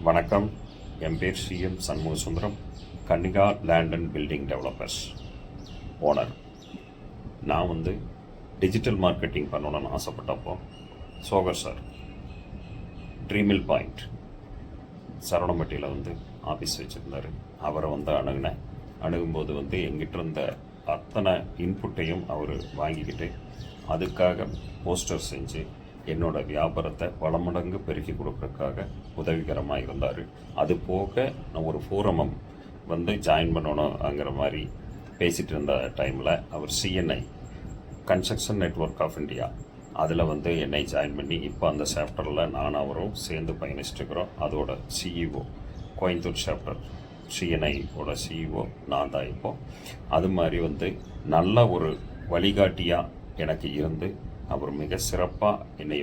வணக்கம். என் பேர் CM Shanmuga Sundaram, Kannika land and building developers owner. நான் டிஜிட்டல் மார்க்கெட்டிங் பண்ணணும்னு ஆசைப்பட்டப்போ சோகர் சார் ட்ரீமில் பாயிண்ட் சரவணம்பட்டியில் ஆஃபீஸ் வச்சுருந்தார். அவரை அணுகும்போது எங்கிட்ட இருந்த அத்தனை இன்புட்டையும் அவர் வாங்கிக்கிட்டு அதுக்காக போஸ்டர் செஞ்சு என்னோடய வியாபாரத்தை பல மடங்கு பெருக்கி கொடுக்குறதுக்காக உதவிகரமாக இருந்தார். அது போக நான் ஒரு ஃபோரமம் ஜாயின் பண்ணணுங்கிற மாதிரி பேசிகிட்டு இருந்த டைமில் அவர் CNI construction network of India அதில் என்னை ஜாயின் பண்ணி இப்போ அந்த சாப்டரில் நான் அவரும் சேர்ந்து பயணிச்சுட்டுருக்குறோம். அதோட சிஇஓ கோயம்புத்தூர் சாப்டர் சிஎன்ஐயோட சிஇஓ நான் தான் இப்போது. அது மாதிரி நல்ல ஒரு வழிகாட்டியாக எனக்கு இருந்து அவர் மிக சிறப்பாக என்னை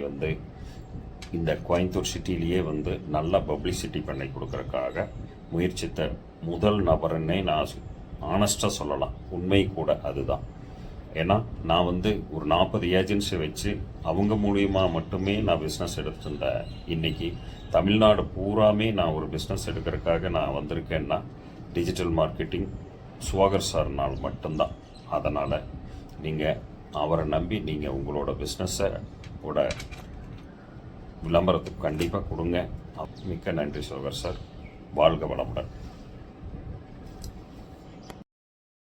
இந்த கோயம்புத்தூர் சிட்டிலேயே நல்ல பப்ளிசிட்டி பண்ணி கொடுக்குறதுக்காக முயற்சித்த முதல் நபருன்னே நான் ஆனஸ்டாக சொல்லலாம். உண்மை கூட அதுதான். ஏன்னா நான் ஒரு 40 ஏஜென்சி வச்சு அவங்க மூலியமாக மட்டுமே நான் பிஸ்னஸ் எடுத்திருந்தேன். இன்றைக்கி தமிழ்நாடு பூராமே நான் ஒரு பிஸ்னஸ் எடுக்கிறதுக்காக நான் வந்திருக்கேன்னா டிஜிட்டல் மார்க்கெட்டிங் சுவாகர் சார்னால் மட்டும்தான். அதனால் நீங்கள் அவரை நம்பி நீங்கள் உங்களோட பிஸ்னஸோட விளம்பரத்துக்கு கண்டிப்பாக கொடுங்க. மிக்க நன்றி சுவாகர் சார். வாழ்க வளமுடன்.